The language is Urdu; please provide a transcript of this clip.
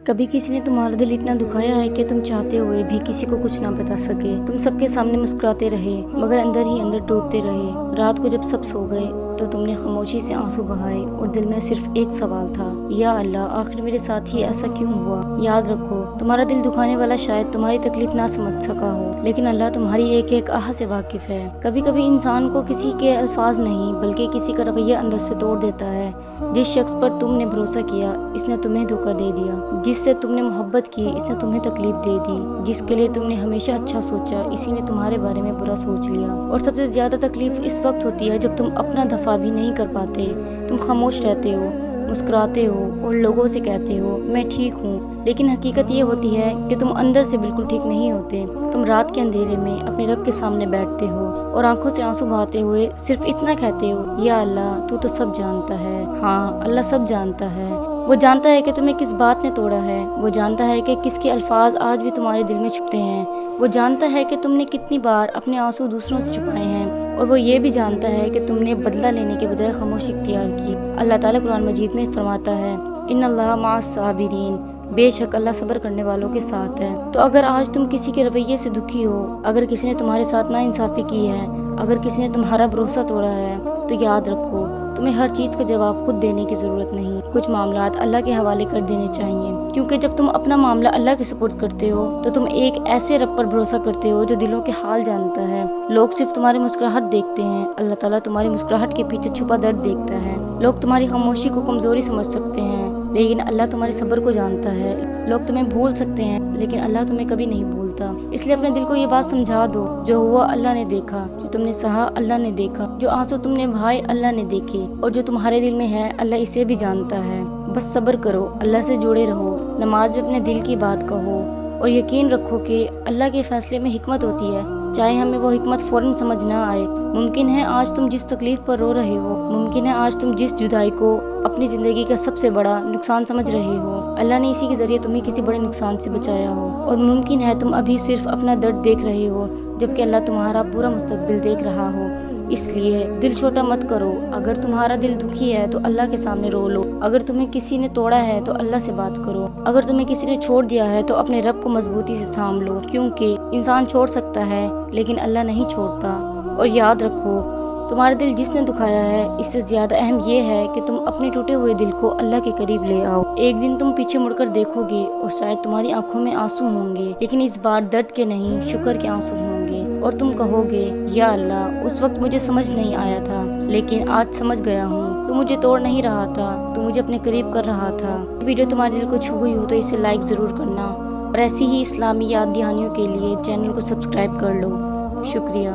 کبھی کسی نے تمہارا دل اتنا دکھایا ہے کہ تم چاہتے ہوئے بھی کسی کو کچھ نہ بتا سکے؟ تم سب کے سامنے مسکراتے رہے مگر اندر ہی اندر ٹوٹتے رہے۔ رات کو جب سب سو گئے تو تم نے خاموشی سے آنسو بہائے اور دل میں صرف ایک سوال تھا، یا اللہ آخر میرے ساتھ ہی ایسا کیوں ہوا؟ یاد رکھو، تمہارا دل دکھانے والا شاید تمہاری تکلیف نہ سمجھ سکا ہو، لیکن اللہ تمہاری ایک ایک آہ سے واقف ہے۔ کبھی کبھی انسان کو کسی کے الفاظ نہیں بلکہ کسی کا رویہ اندر سے توڑ دیتا ہے۔ جس شخص پر تم نے بھروسہ کیا اس نے تمہیں دھوکہ دے دیا، جس سے تم نے محبت کی اس نے تمہیں تکلیف دے دی، جس کے لیے تم نے ہمیشہ اچھا سوچا اسی نے تمہارے بارے میں برا سوچ لیا۔ اور سب سے زیادہ تکلیف اس وقت ہوتی ہے جب تم اپنا دفاع بھی نہیں کر پاتے۔ تم خاموش رہتے ہو، مسکراتے ہو اور لوگوں سے کہتے ہو میں ٹھیک ہوں، لیکن حقیقت یہ ہوتی ہے کہ تم اندر سے بالکل ٹھیک نہیں ہوتے۔ تم رات کے اندھیرے میں اپنے رب کے سامنے بیٹھتے ہو اور آنکھوں سے آنسو بہاتے ہوئے صرف اتنا کہتے ہو، یا اللہ تو سب جانتا ہے۔ ہاں، اللہ سب جانتا ہے۔ وہ جانتا ہے کہ تمہیں کس بات نے توڑا ہے، وہ جانتا ہے کہ کس کے الفاظ آج بھی تمہارے دل میں چھپتے ہیں، وہ جانتا ہے کہ تم نے کتنی بار اپنے آنسو دوسروں سے چھپائے ہیں، اور وہ یہ بھی جانتا ہے کہ تم نے بدلہ لینے کے بجائے خاموشی اختیار کی۔ اللہ تعالیٰ قرآن مجید میں فرماتا ہے، ان اللہ مع الصابرین، بے شک اللہ صبر کرنے والوں کے ساتھ ہے۔ تو اگر آج تم کسی کے رویے سے دکھی ہو، اگر کسی نے تمہارے ساتھ ناانصافی کی ہے، اگر کسی نے تمہارا بھروسہ توڑا ہے، تو یاد رکھو تمہیں ہر چیز کا جواب خود دینے کی ضرورت نہیں۔ کچھ معاملات اللہ کے حوالے کر دینے چاہیے، کیونکہ جب تم اپنا معاملہ اللہ کے سپرد کرتے ہو تو تم ایک ایسے رب پر بھروسہ کرتے ہو جو دلوں کے حال جانتا ہے۔ لوگ صرف تمہاری مسکراہٹ دیکھتے ہیں، اللہ تعالیٰ تمہاری مسکراہٹ کے پیچھے چھپا درد دیکھتا ہے۔ لوگ تمہاری خاموشی کو کمزوری سمجھ سکتے ہیں، لیکن اللہ تمہارے صبر کو جانتا ہے۔ لوگ تمہیں بھول سکتے ہیں لیکن اللہ تمہیں کبھی نہیں بھولتا۔ اس لیے اپنے دل کو یہ بات سمجھا دو، جو ہوا اللہ نے دیکھا، جو تم نے سہا اللہ نے دیکھا، جو آنسو تم نے بہائے اللہ نے دیکھے، اور جو تمہارے دل میں ہے اللہ اسے بھی جانتا ہے۔ بس صبر کرو، اللہ سے جڑے رہو، نماز میں اپنے دل کی بات کہو، اور یقین رکھو کہ اللہ کے فیصلے میں حکمت ہوتی ہے، چاہے ہمیں وہ حکمت فوراً سمجھ نہ آئے۔ ممکن ہے آج تم جس تکلیف پر رو رہے ہو، ممکن ہے آج تم جس جدائی کو اپنی زندگی کا سب سے بڑا نقصان سمجھ رہے ہو، اللہ نے اسی کے ذریعے تمہیں کسی بڑے نقصان سے بچایا ہو، اور ممکن ہے تم ابھی صرف اپنا درد دیکھ رہے ہو جبکہ اللہ تمہارا پورا مستقبل دیکھ رہا ہو۔ اس لیے دل چھوٹا مت کرو، اگر تمہارا دل دکھی ہے تو اللہ کے سامنے رو لو، اگر تمہیں کسی نے توڑا ہے تو اللہ سے بات کرو، اگر تمہیں کسی نے چھوڑ دیا ہے تو اپنے رب کو مضبوطی سے تھام لو، کیونکہ انسان چھوڑ سکتا ہے لیکن اللہ نہیں چھوڑتا۔ اور یاد رکھو، تمہارا دل جس نے دکھایا ہے اس سے زیادہ اہم یہ ہے کہ تم اپنے ٹوٹے ہوئے دل کو اللہ کے قریب لے آؤ۔ ایک دن تم پیچھے مڑ کر دیکھو گے اور شاید تمہاری آنکھوں میں آنسو ہوں گے، لیکن اس بار درد کے نہیں شکر کے آنسو ہوں گے، اور تم کہو گے، یا اللہ اس وقت مجھے سمجھ نہیں آیا تھا لیکن آج سمجھ گیا ہوں، تو مجھے توڑ نہیں رہا تھا، تو مجھے اپنے قریب کر رہا تھا۔ ویڈیو تمہارے دل کو چھو گئی ہو تو اسے لائک ضرور کرنا، اور ایسی ہی اسلامی یاد دہانیوں کے لیے چینل کو سبسکرائب کر لو۔ شکریہ۔